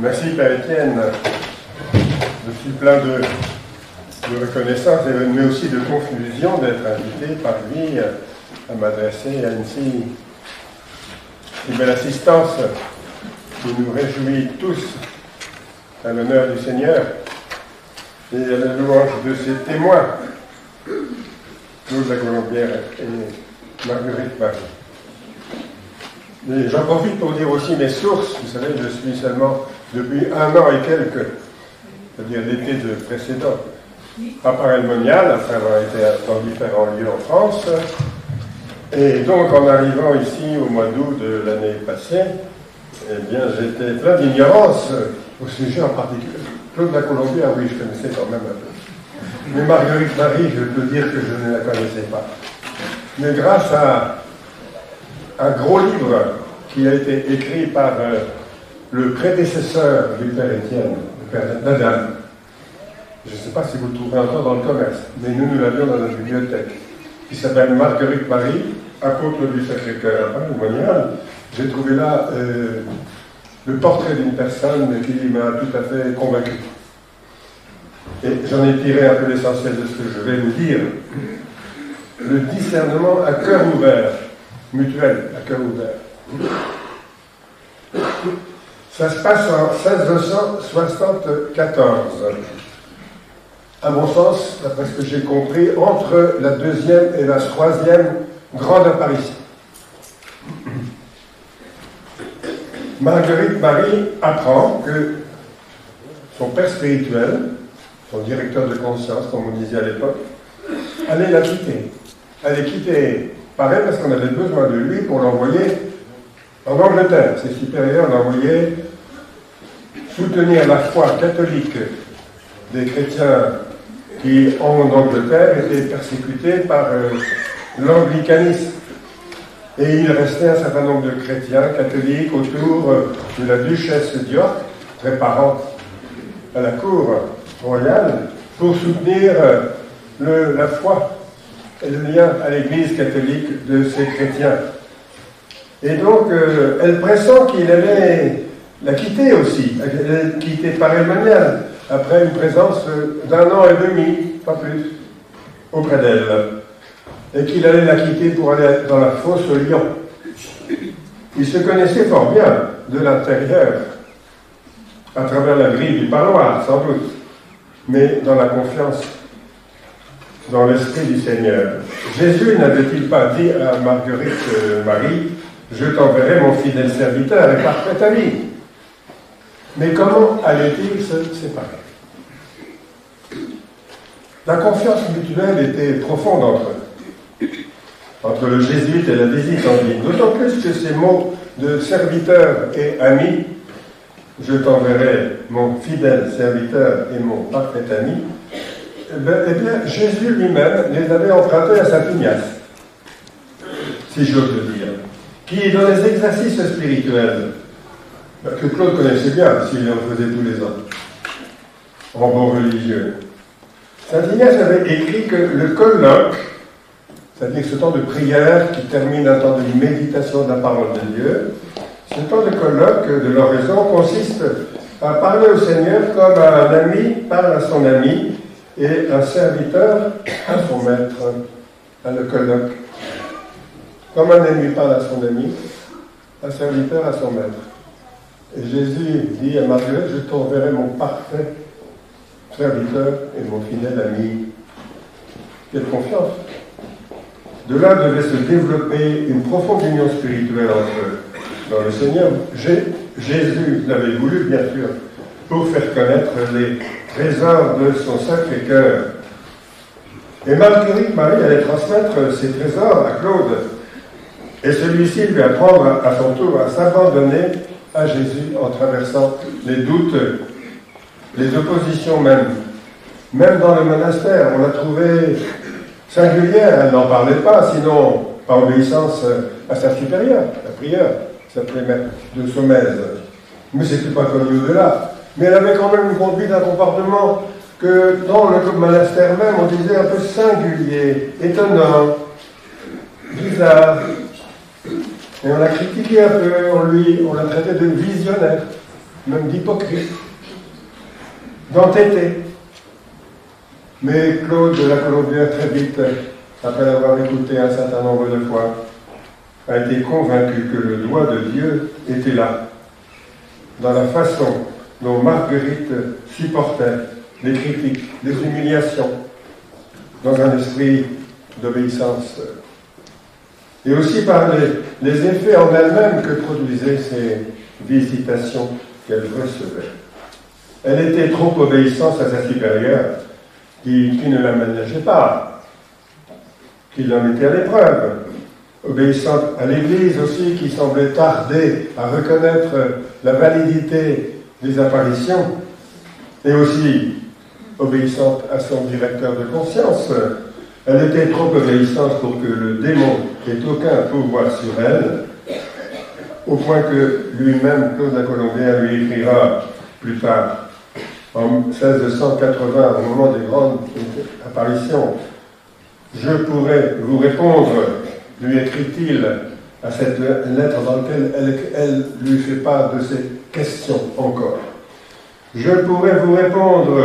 Merci Père Étienne. Je suis plein de reconnaissance, mais aussi de confusion d'être invité par lui à m'adresser à une si belle assistance qui nous réjouit tous à l'honneur du Seigneur et à la louange de ses témoins, Claude la Colombière et Marguerite Marie. Et j'en profite pour dire aussi mes sources. Vous savez, je suis seulement depuis 1 an et quelques, c'est-à-dire l'été précédent, à Paray-le-Monial, après avoir été dans différents lieux en France. Et donc, en arrivant ici au mois d'août de l'année passée, eh bien, j'étais plein d'ignorance au sujet en particulier. Claude la Colombière, oui, je connaissais quand même un peu. Mais Marguerite Marie, je peux dire que je ne la connaissais pas. Mais grâce à un gros livre qui a été écrit par le prédécesseur du Père Étienne, le Père Nadal. Je ne sais pas si vous le trouverez encore dans le commerce, mais nous l'avions dans notre bibliothèque, qui s'appelle Marguerite Marie, apôtre du Sacré-Cœur à Paray-le-Monial. J'ai trouvé là le portrait d'une personne qui m'a tout à fait convaincu. Et j'en ai tiré un peu l'essentiel de ce que je vais vous dire. Le discernement à cœur ouvert, mutuel, à cœur ouvert. Ça se passe en 1674. À mon sens, d'après ce que j'ai compris, entre la 2e et la 3e grande apparition. Marguerite Marie apprend que son père spirituel, son directeur de conscience, comme on disait à l'époque, allait la quitter. Allait quitter Paris parce qu'on avait besoin de lui pour l'envoyer en Angleterre. Ses supérieurs l'envoyaient soutenir la foi catholique des chrétiens qui, en Angleterre, étaient persécutés par l'anglicanisme. Et il restait un certain nombre de chrétiens catholiques autour de la duchesse d'York, très parente à la cour royale, pour soutenir la foi et le lien à l'église catholique de ces chrétiens. Et donc, elle pressent qu'il allait la quitter aussi, elle allait quitter Paray-le-Monial, après une présence d'1 an et demi, pas plus, auprès d'elle. Et qu'il allait la quitter pour aller dans la fosse Lyon. Il se connaissait fort bien de l'intérieur, à travers la grille du parloir, sans doute, mais dans la confiance, dans l'esprit du Seigneur. Jésus n'avait-il pas dit à Marguerite Marie, « Je t'enverrai mon fidèle serviteur et parfait ami ». Mais comment allaient-ils se séparer? La confiance mutuelle était profonde entre le jésuite et la visite en ligne. D'autant plus que ces mots de serviteur et ami, « Je t'enverrai mon fidèle serviteur et mon parfait ami », eh bien, Jésus lui-même les avait empruntés à saint Ignace, si j'ose le dire, qui, dans les exercices spirituels, que Claude connaissait bien, s'il en faisait tous les ans, en bon religieux, saint Ignace avait écrit que le colloque, c'est-à-dire ce temps de prière qui termine un temps de méditation de la parole de Dieu, ce temps de colloque de l'oraison consiste à parler au Seigneur comme un ami parle à son ami, et un serviteur à son maître, à le colloque. Comme un ami parle à son ami, un serviteur à son maître. Et Jésus dit à Marguerite, je t'enverrai mon parfait serviteur et mon fidèle ami. Quelle confiance! De là devait se développer une profonde union spirituelle entre eux. Dans le Seigneur, Jésus l'avait voulu, bien sûr, pour faire connaître les trésors de son Sacré-Cœur. Et Marguerite Marie allait transmettre ces trésors à Claude. Et celui-ci lui apprendre à son tour à s'abandonner à Jésus en traversant les doutes, les oppositions même. Même dans le monastère, on l'a trouvée singulière. Elle n'en parlait pas, sinon par obéissance à sa supérieure, la prieure, qui s'appelait Mère de Saumaise. Mais c'était pas connu au-delà. Mais elle avait quand même une conduite, un comportement que dans le monastère même, on disait un peu singulier, étonnant, bizarre. Et on l'a critiqué un peu, on l'a traité de visionnaire. même d'hypocrite, d'entêté. Mais Claude de la Colombière, très vite, après l'avoir écouté un certain nombre de fois, a été convaincu que le doigt de Dieu était là, dans la façon dont Marguerite supportait les critiques, les humiliations, dans un esprit d'obéissance. Et aussi par les effets en elle-même que produisaient ces visitations qu'elle recevait. Elle était trop obéissante à sa supérieure, qui ne la ménageait pas, qui l'en mettait à l'épreuve. Obéissante à l'Église aussi, qui semblait tarder à reconnaître la validité des apparitions, et aussi obéissante à son directeur de conscience. Elle était trop obéissante pour que le démon n'ait aucun pouvoir sur elle, au point que lui-même, Claude la Colombière, lui écrira plus tard, en 1680, au moment des grandes apparitions, « Je pourrais vous répondre », lui écrit-il à cette lettre dans laquelle elle lui fait part de ses questions encore. « Je pourrais vous répondre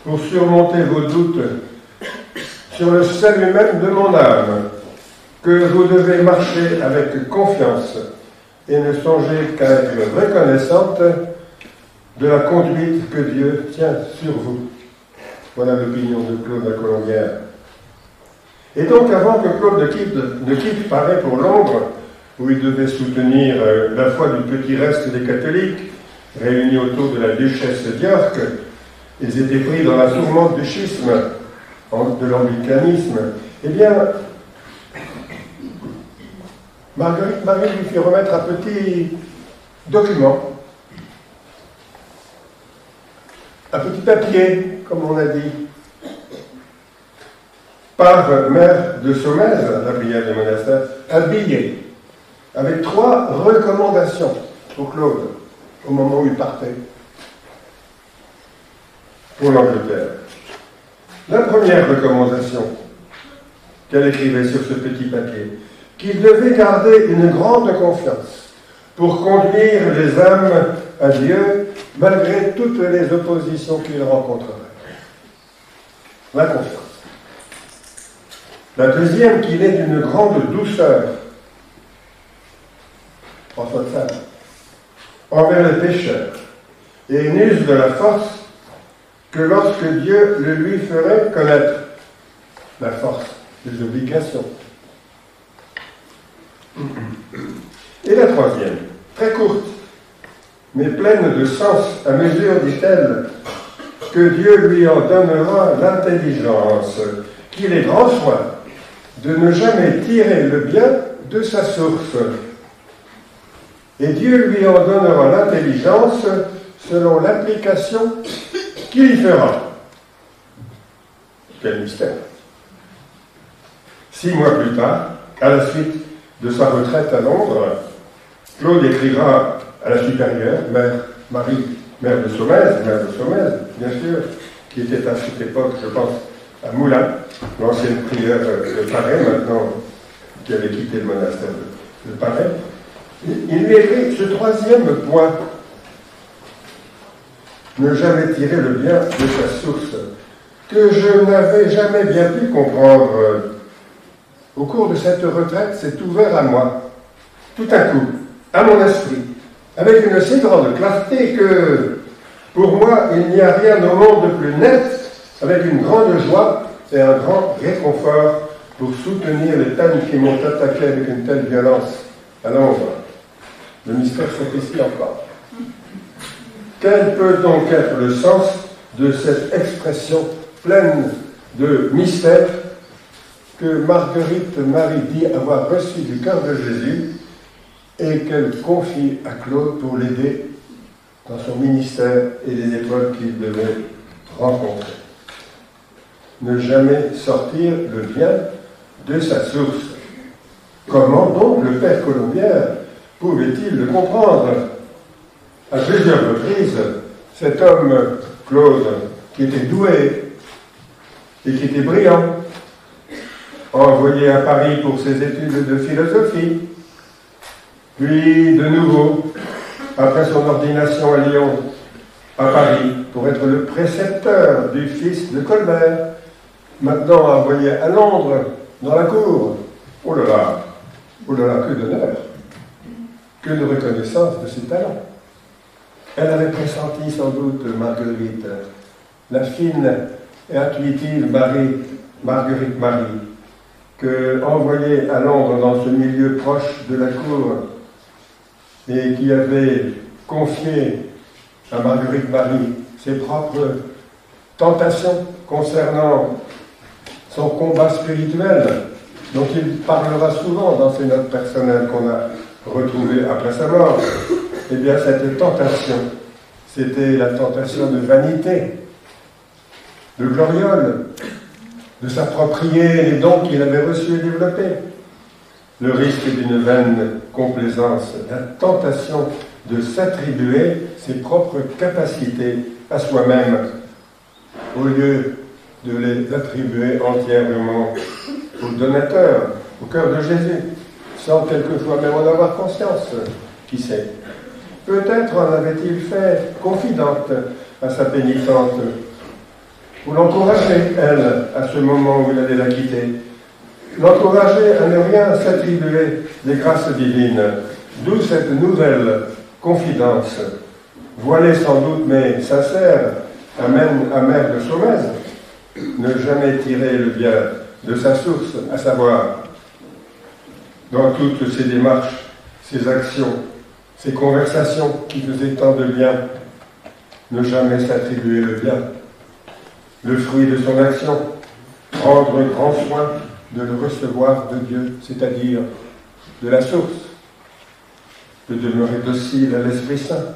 pour surmonter vos doutes sur le salut même de mon âme, que vous devez marcher avec confiance et ne songez qu'à être reconnaissante de la conduite que Dieu tient sur vous. » Voilà l'opinion de Claude la Colombière. Et donc, avant que Claude ne quitte Paris pour Londres, où il devait soutenir la foi du petit reste des catholiques, réunis autour de la duchesse d'York, ils étaient pris dans la tourmente du schisme, de l'anglicanisme, eh bien, Marguerite Marie lui fit remettre un petit document, un petit papier, comme on a dit, par Mère de Saumaise, la prière des monastères, un billet avec 3 recommandations pour Claude au moment où il partait pour l'Angleterre. La première recommandation qu'elle écrivait sur ce petit papier, qu'il devait garder une grande confiance pour conduire les âmes à Dieu malgré toutes les oppositions qu'il rencontrerait. La confiance. La deuxième, qu'il est d'une grande douceur, François de Sales, envers les pécheurs, et n'use de la force que lorsque Dieu le lui ferait connaître, la force des obligations. Et la troisième, très courte, mais pleine de sens à mesure, dit-elle, que Dieu lui en donnera l'intelligence, qu'il ait grand soin de ne jamais tirer le bien de sa source. Et Dieu lui en donnera l'intelligence selon l'application qu'il y fera. Quel mystère. 6 mois plus tard, à la suite de sa retraite à Londres, Claude écrira à la supérieure, mère de Saumaise, bien sûr, qui était à cette époque, je pense, à Moulins, l'ancienne prieure de Paray, maintenant, qui avait quitté le monastère de Paray. Il lui écrit ce 3e point: ne jamais tirer le bien de sa source, que je n'avais jamais bien pu comprendre. Au cours de cette retraite, c'est ouvert à moi, tout à coup, à mon esprit, avec une si grande clarté que, pour moi, il n'y a rien au monde de plus net, avec une grande joie et un grand réconfort pour soutenir les thèmes qui m'ont attaqué avec une telle violence à Londres. Le mystère s'est encore. Quel peut donc être le sens de cette expression pleine de mystère que Marguerite Marie dit avoir reçu du cœur de Jésus et qu'elle confie à Claude pour l'aider dans son ministère et les épreuves qu'il devait rencontrer? Ne jamais sortir le bien de sa source. Comment donc le père Colombière pouvait-il le comprendre? À plusieurs reprises, cet homme, Claude, qui était doué et qui était brillant, envoyé à Paris pour ses études de philosophie, puis de nouveau après son ordination à Lyon, à Paris, pour être le précepteur du fils de Colbert, maintenant envoyé à Londres, dans la cour. Oh là là, que d'honneur, que de reconnaissance de ses talents. Elle avait pressenti sans doute Marguerite, la fine et intuitive Marguerite Marie, que, envoyée à Londres dans ce milieu proche de la cour, et qui avait confié à Marguerite Marie ses propres tentations concernant son combat spirituel, dont il parlera souvent dans ses notes personnelles qu'on a retrouvées après sa mort. Eh bien, cette tentation, c'était la tentation de vanité, de gloriole, de s'approprier les dons qu'il avait reçus et développés, le risque d'une vaine complaisance, la tentation de s'attribuer ses propres capacités à soi-même, au lieu de les attribuer entièrement au donateur, au cœur de Jésus, sans quelquefois même en avoir conscience, qui sait. Peut-être en avait-il fait confidente à sa pénitente, pour l'encourager, elle, à ce moment où il allait la quitter, l'encourager à ne rien s'attribuer des grâces divines, d'où cette nouvelle confidence, voilée sans doute mais sincère, amère de Saumaise, ne jamais tirer le bien de sa source, à savoir, dans toutes ses démarches, ses actions, ses conversations qui faisaient tant de bien, ne jamais s'attribuer le bien, le fruit de son action, prendre grand soin de le recevoir de Dieu, c'est-à-dire de la source, de demeurer docile à l'Esprit Saint,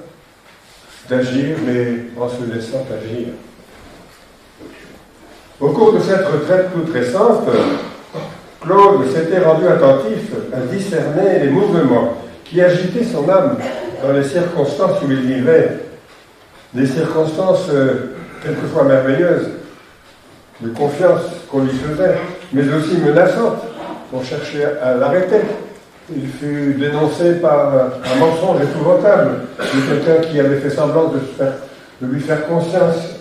d'agir, mais en se laissant agir. Au cours de cette retraite toute récente, Claude s'était rendu attentif à discerner les mouvements qui agitaient son âme dans les circonstances où il vivait, des circonstances quelquefois merveilleuses, de confiance qu'on lui faisait, mais aussi menaçantes. On cherchait à l'arrêter. Il fut dénoncé par un mensonge épouvantable de quelqu'un qui avait fait semblant de lui faire conscience.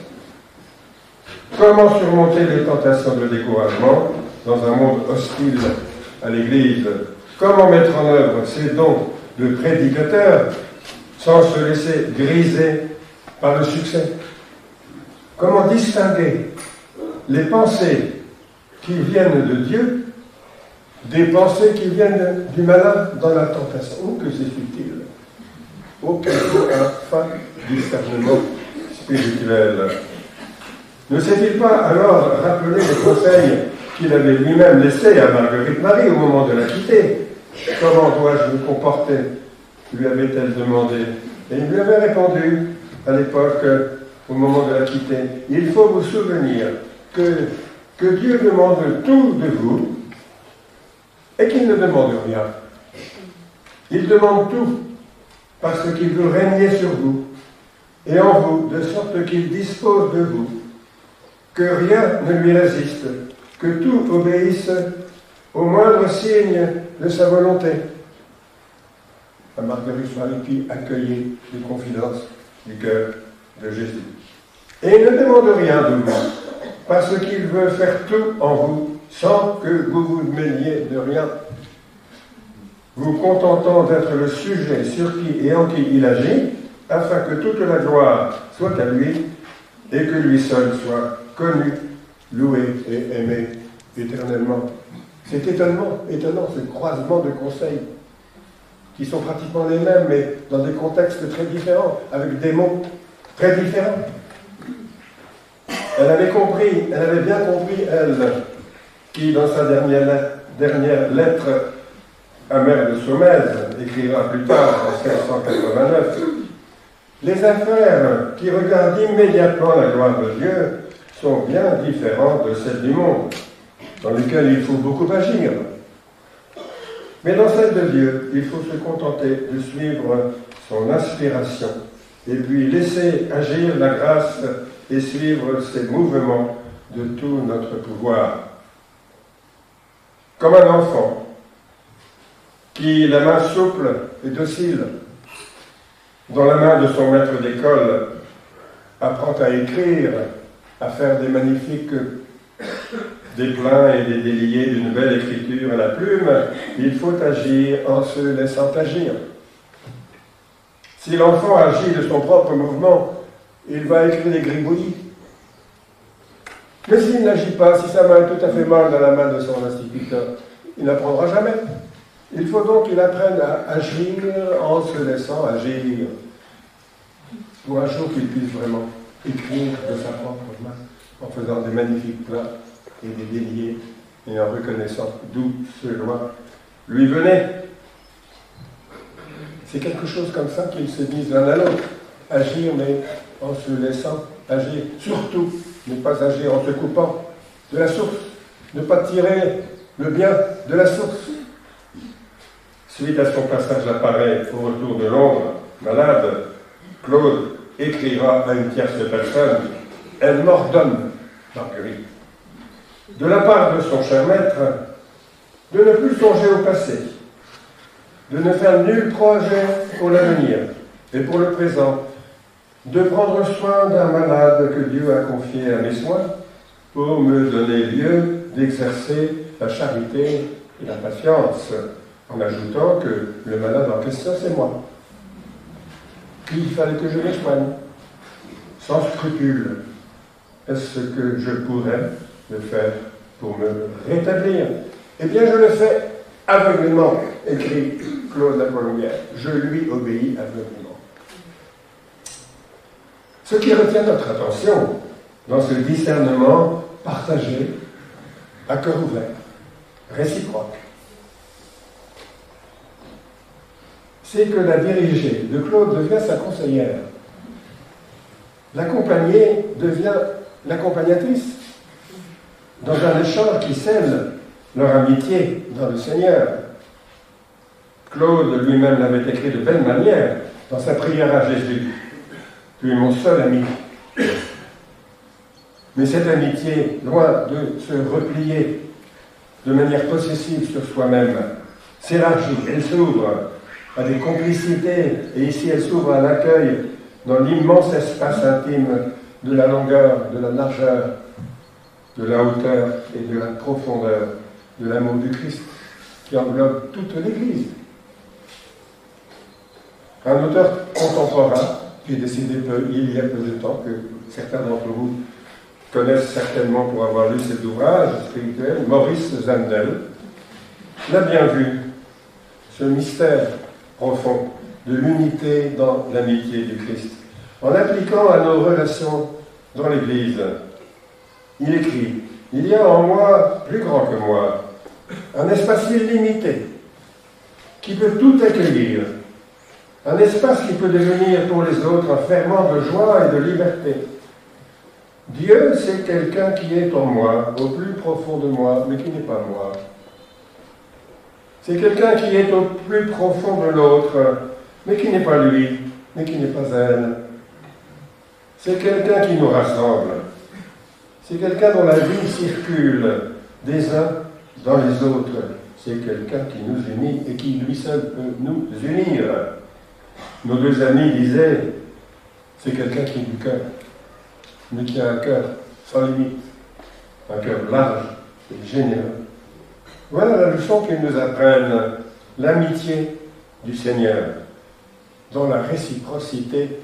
Comment surmonter les tentations de découragement dans un monde hostile à l'Église? Comment mettre en œuvre ces dons de prédicateur sans se laisser griser par le succès? Comment distinguer les pensées qui viennent de Dieu des pensées qui viennent du malin dans la tentation? Oh, que c'est subtil! Oh, quel fin discernement spirituel! Ne s'est-il pas alors rappelé les conseils qu'il avait lui-même laissés à Marguerite Marie au moment de la quitter? Comment dois-je me comporter? Lui avait-elle demandé. Et il lui avait répondu à l'époque, au moment de la quitter, il faut vous souvenir que Dieu demande tout de vous et qu'il ne demande rien. Il demande tout parce qu'il veut régner sur vous et en vous, de sorte qu'il dispose de vous, que rien ne lui résiste, que tout obéisse au moindre signe de sa volonté. À Marguerite Marie qui accueillait les confidences du cœur de Jésus. Et il ne demande rien de vous, parce qu'il veut faire tout en vous, sans que vous vous mêliez de rien, vous contentant d'être le sujet sur qui et en qui il agit, afin que toute la gloire soit à lui, et que lui seul soit connu, loué et aimé éternellement. C'est étonnant ce croisement de conseils, qui sont pratiquement les mêmes, mais dans des contextes très différents, avec des mots très différents. Elle avait bien compris, elle, qui, dans sa dernière lettre à Mère de Saumaise, écrira plus tard, en 1689, les affaires qui regardent immédiatement la gloire de Dieu sont bien différentes de celles du monde, dans lesquelles il faut beaucoup agir. Mais dans celle de Dieu, il faut se contenter de suivre son inspiration et puis laisser agir la grâce et suivre ses mouvements de tout notre pouvoir. Comme un enfant qui, la main souple et docile, dans la main de son maître d'école, apprend à écrire, à faire des magnifiques déplins et des déliés d'une belle écriture à la plume, il faut agir en se laissant agir. Si l'enfant agit de son propre mouvement, il va écrire des gribouillis. Mais s'il n'agit pas, si sa main est tout à fait molle dans la main de son instituteur, il n'apprendra jamais. Il faut donc qu'il apprenne à agir en se laissant agir, pour un jour qu'il puisse vraiment écrire de sa propre main, en faisant des magnifiques plats et des déliés, et en reconnaissant d'où ce loi lui venait. C'est quelque chose comme ça qu'ils se disent l'un à l'autre. Agir, mais en se laissant agir. Surtout, ne pas agir en se coupant de la source. Ne pas tirer le bien de la source. Suite à son passage à Paris au retour de Londres, malade, Claude écrira à une tierce personne « Elle m'ordonne, Marguerite, de la part de son cher maître, de ne plus songer au passé, de ne faire nul projet pour l'avenir et pour le présent, de prendre soin d'un malade que Dieu a confié à mes soins pour me donner lieu d'exercer la charité et la patience, en ajoutant que le malade en question, c'est moi. Puis il fallait que je le soigne, sans scrupule. Est-ce que je pourrais le faire pour me rétablir? Eh bien, je le fais aveuglément, écrit Claude La Colombière. Je lui obéis aveuglément. Ce qui retient notre attention dans ce discernement partagé, à cœur ouvert, réciproque, c'est que la dirigée de Claude devient sa conseillère. L'accompagnée devient l'accompagnatrice, dans un échange qui scelle leur amitié dans le Seigneur. Claude lui-même l'avait écrit de belle manière dans sa prière à Jésus. « Tu es mon seul ami. » Mais cette amitié, loin de se replier de manière possessive sur soi-même, s'élargit, elle s'ouvre à des complicités, et ici elle s'ouvre à l'accueil dans l'immense espace intime de la longueur, de la largeur, de la hauteur et de la profondeur de l'amour du Christ, qui englobe toute l'Église. Un auteur contemporain, qui est décédé il y a peu de temps, que certains d'entre vous connaissent certainement pour avoir lu cet ouvrage spirituel, Maurice Zandel, l'a bien vu, ce mystère profond de l'unité dans l'amitié du Christ, en l'appliquant à nos relations dans l'Église. Il écrit « Il y a en moi, plus grand que moi, un espace illimité qui peut tout accueillir, un espace qui peut devenir pour les autres un ferment de joie et de liberté. Dieu, c'est quelqu'un qui est en moi, au plus profond de moi, mais qui n'est pas moi. C'est quelqu'un qui est au plus profond de l'autre, mais qui n'est pas lui, mais qui n'est pas elle. C'est quelqu'un qui nous rassemble. C'est quelqu'un dont la vie circule des uns dans les autres. C'est quelqu'un qui nous unit et qui lui seul peut nous unir. Nos deux amis disaient, c'est quelqu'un qui est du cœur, mais qui a un cœur sans limite, un cœur large et généreux. Voilà la leçon qu'ils nous apprennent, l'amitié du Seigneur, dans la réciprocité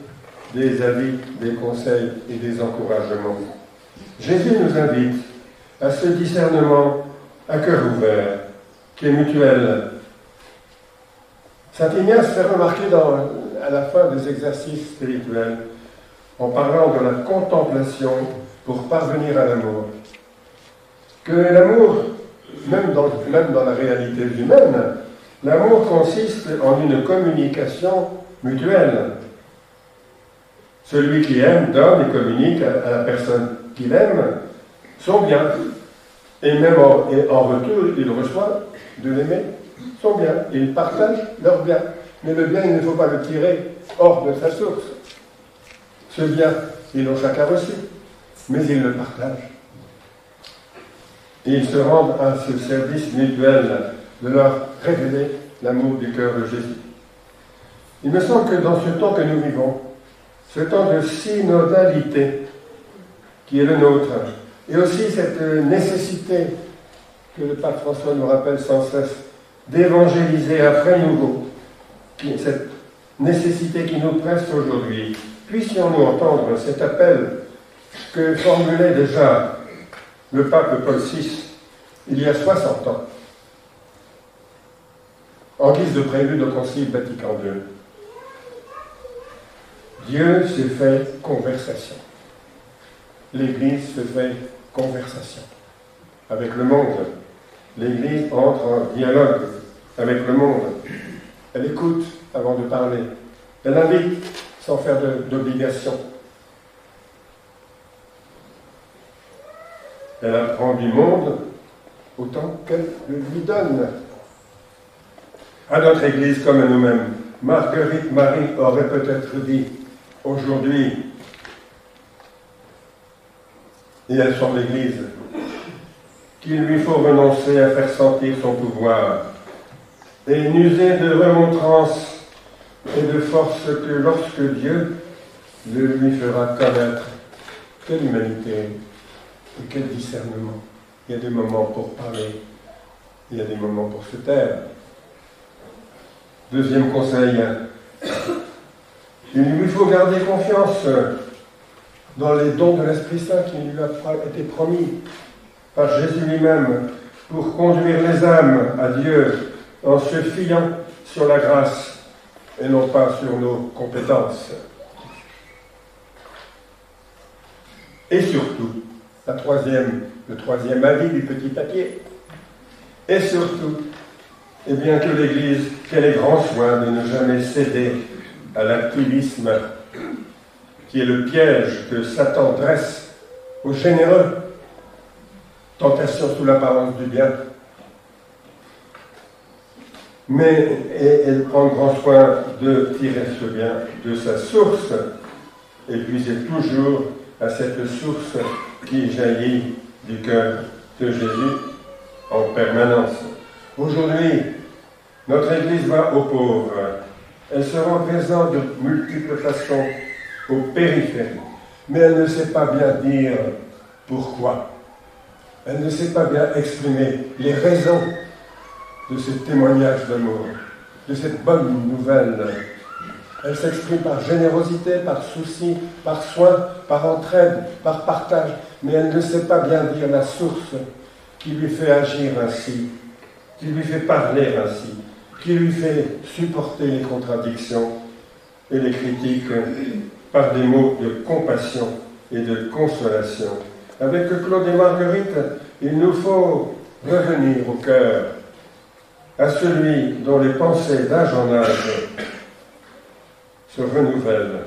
des avis, des conseils et des encouragements. Jésus nous invite à ce discernement à cœur ouvert, qui est mutuel. Saint Ignace fait remarquer à la fin des exercices spirituels, en parlant de la contemplation pour parvenir à l'amour, que l'amour, même dans la réalité humaine, l'amour consiste en une communication mutuelle. Celui qui aime donne et communique à la personne qu'il aime son bien. Et même en retour, il reçoit de l'aimer son bien. Ils partagent leur bien. Mais le bien, il ne faut pas le tirer hors de sa source. Ce bien, ils l'ont chacun reçu, mais ils le partagent. Et ils se rendent à ce service mutuel de leur révéler l'amour du cœur de Jésus. Il me semble que dans ce temps que nous vivons, ce temps de synodalité qui est le nôtre, et aussi cette nécessité que le pape François nous rappelle sans cesse d'évangéliser à frais nouveau, cette nécessité qui nous presse aujourd'hui, puissions-nous entendre cet appel que formulait déjà le pape Paul VI il y a 60 ans, en guise de prélude au Concile Vatican II. Dieu se fait conversation. L'Église se fait conversation avec le monde. L'Église entre en dialogue avec le monde. Elle écoute avant de parler. Elle invite sans faire d'obligation. Elle apprend du monde autant qu'elle le lui donne. À notre Église comme à nous-mêmes, Marguerite Marie aurait peut-être dit aujourd'hui, et elle sort de l'Église, qu'il lui faut renoncer à faire sentir son pouvoir et n'user de remontrance et de force que lorsque Dieu le lui fera connaître. Quelle humanité et quel discernement. Il y a des moments pour parler, il y a des moments pour se taire. Deuxième conseil, il lui faut garder confiance dans les dons de l'Esprit Saint qui lui a été promis par Jésus lui-même pour conduire les âmes à Dieu en se fiant sur la grâce et non pas sur nos compétences. Et surtout, le troisième avis du petit papier, et surtout, eh bien que l'Église, qu'elle ait grand soin de ne jamais céder à l'activisme qui est le piège que Satan dresse aux généreux, tentation sous l'apparence du bien. Mais elle prend grand soin de tirer ce bien de sa source, et puiser toujours à cette source qui jaillit du cœur de Jésus en permanence. Aujourd'hui, notre Église va aux pauvres. Elle se rend présente de multiples façons aux périphéries, mais elle ne sait pas bien dire pourquoi. Elle ne sait pas bien exprimer les raisons de ce témoignage d'amour, de cette bonne nouvelle. Elle s'exprime par générosité, par souci, par soin, par entraide, par partage, mais elle ne sait pas bien dire la source qui lui fait agir ainsi, qui lui fait parler ainsi, qui lui fait supporter les contradictions et les critiques par des mots de compassion et de consolation. Avec Claude et Marguerite, il nous faut revenir au cœur, à celui dont les pensées d'âge en âge se renouvellent.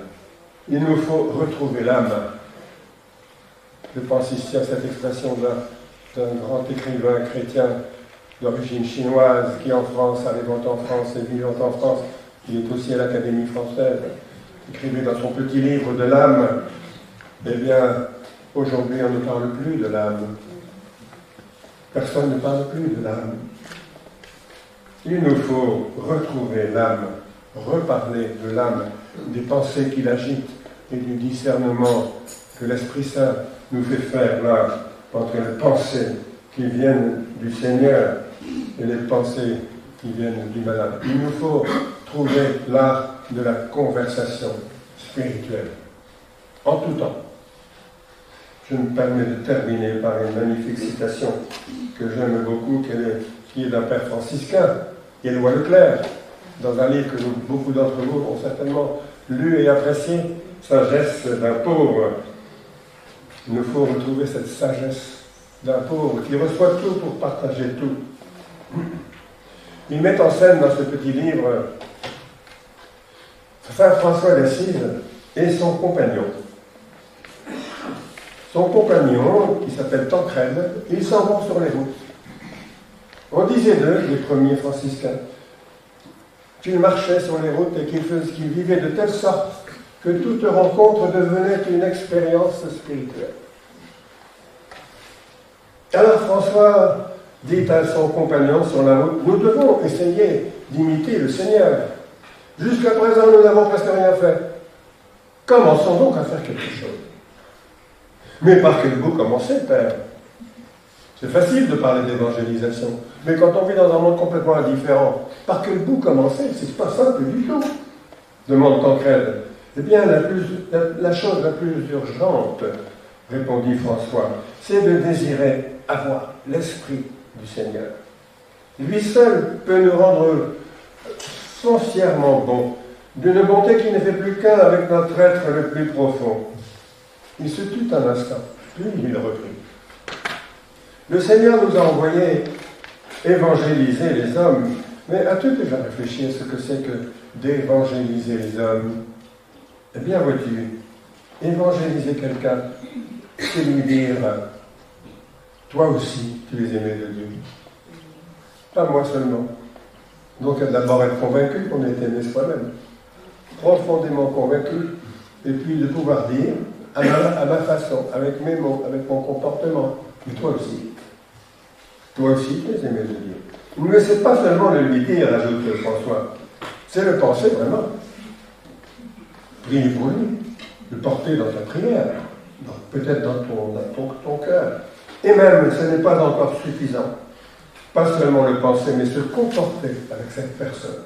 Il nous faut retrouver l'âme. Je pense ici à cette expression d'un grand écrivain chrétien d'origine chinoise qui en France, arrivant en France et vivant en France, il est aussi à l'Académie française, écrivait dans son petit livre de l'âme. Eh bien, aujourd'hui, on ne parle plus de l'âme. Personne ne parle plus de l'âme. Il nous faut retrouver l'âme, reparler de l'âme, des pensées qui l'agitent et du discernement que l'Esprit Saint nous fait faire là, entre les pensées qui viennent du Seigneur et les pensées qui viennent du malade. Il nous faut trouver l'art de la conversation spirituelle, en tout temps. Je me permets de terminer par une magnifique citation que j'aime beaucoup, qui est d'un père franciscain, Éloi Leclerc, dans un livre que beaucoup d'entre vous ont certainement lu et apprécié, Sagesse d'un pauvre. Il nous faut retrouver cette sagesse d'un pauvre qui reçoit tout pour partager tout. Il met en scène dans ce petit livre Saint François d'Assise et son compagnon. Son compagnon, qui s'appelle Tancrède, ils s'en vont sur les routes. On disait d'eux, les premiers franciscains, qu'ils marchaient sur les routes et qu'ils vivaient de telle sorte que toute rencontre devenait une expérience spirituelle. Alors François dit à son compagnon sur la route, nous devons essayer d'imiter le Seigneur. Jusqu'à présent, nous n'avons presque rien fait. Commençons donc à faire quelque chose. Mais par quel bout commencer, Père? C'est facile de parler d'évangélisation, mais quand on vit dans un monde complètement indifférent, par quel bout commencer? C'est pas simple du tout. Demande Tancrède. Eh bien, la chose la plus urgente, répondit François, c'est de désirer avoir l'Esprit du Seigneur. Lui seul peut nous rendre foncièrement bons, d'une bonté qui ne fait plus qu'un avec notre être le plus profond. Il se tut un instant, puis il reprit. Le Seigneur nous a envoyé évangéliser les hommes, mais as-tu déjà réfléchi à ce que c'est que d'évangéliser les hommes? Eh bien, vois-tu, évangéliser quelqu'un, c'est lui dire, toi aussi, tu es aimé de Dieu. Pas moi seulement. Donc, d'abord être convaincu qu'on est aimé soi-même, profondément convaincu, et puis de pouvoir dire, à ma façon, avec mes mots, avec mon comportement, mais toi aussi. Toi aussi, tu es aimé de Dieu. Mais ce n'est pas seulement le lui dire, ajoute François, c'est le penser vraiment. Prier pour lui, le porter dans ta prière, peut-être dans ton cœur. Et même, ce n'est pas encore suffisant. Pas seulement le penser, mais se comporter avec cette personne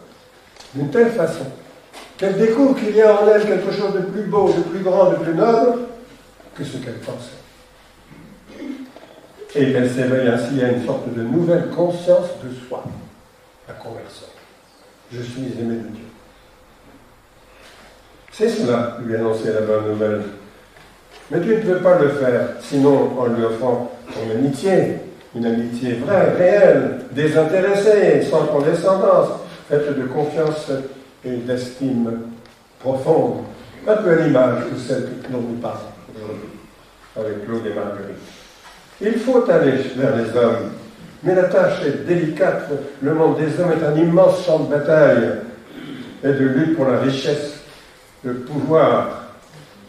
d'une telle façon qu'elle découvre qu'il y a en elle quelque chose de plus beau, de plus grand, de plus noble que ce qu'elle pensait. Et qu'elle s'éveille ainsi à une sorte de nouvelle conscience de soi, la conversion. Je suis aimé de Dieu. C'est cela, lui annoncer la bonne nouvelle. Mais tu ne peux pas le faire, sinon en lui offrant ton amitié, une amitié vraie, réelle, désintéressée, sans condescendance, faite de confiance et d'estime profonde, un peu à l'image de celle dont nous parlons aujourd'hui, avec Claude et Marguerite. Il faut aller vers les hommes, mais la tâche est délicate. Le monde des hommes est un immense champ de bataille et de lutte pour la richesse, le pouvoir.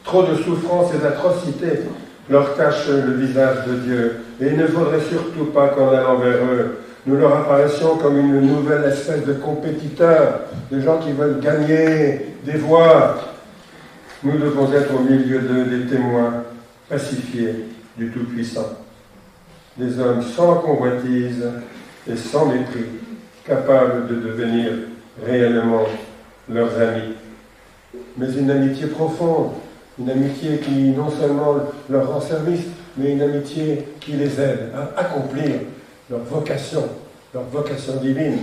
Trop de souffrances et d'atrocités leur cachent le visage de Dieu. Et il ne faudrait surtout pas qu'en allant vers eux, nous leur apparaissions comme une nouvelle espèce de compétiteurs, de gens qui veulent gagner des voix. Nous devons être au milieu d'eux des témoins pacifiés du Tout-Puissant. Des hommes sans convoitise et sans mépris, capables de devenir réellement leurs amis. Mais une amitié profonde, une amitié qui non seulement leur rend service, mais une amitié qui les aide à accomplir leur vocation divine,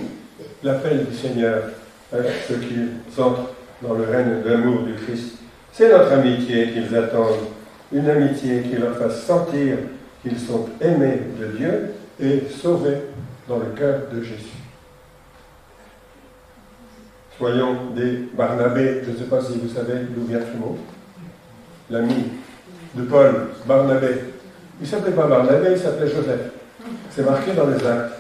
l'appel du Seigneur à ceux qui entrent dans le règne de l'amour du Christ. C'est notre amitié qu'ils attendent, une amitié qui leur fasse sentir qu'ils sont aimés de Dieu et sauvés dans le cœur de Jésus. Soyons des Barnabé. Je ne sais pas si vous savez d'où vient ce mot. L'ami de Paul, Barnabé. Il ne s'appelait pas Barnabé, il s'appelait Joseph. C'est marqué dans les Actes.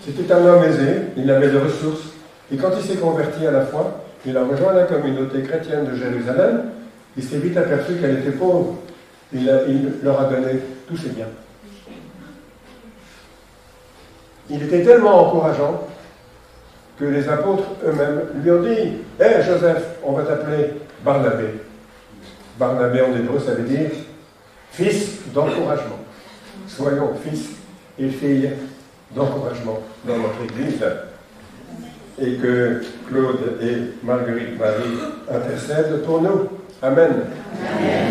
C'était un homme aisé, il avait des ressources. Et quand il s'est converti à la foi, il a rejoint la communauté chrétienne de Jérusalem. Il s'est vite aperçu qu'elle était pauvre. Il leur a donné tous ses biens. Il était tellement encourageant que les apôtres eux-mêmes lui ont dit « Hé Joseph, on va t'appeler Barnabé. » Barnabé en hébreu, ça veut dire « fils d'encouragement ». Soyons fils et filles d'encouragement dans notre Église. Et que Claude et Marguerite Marie intercèdent pour nous. Amen. Amen.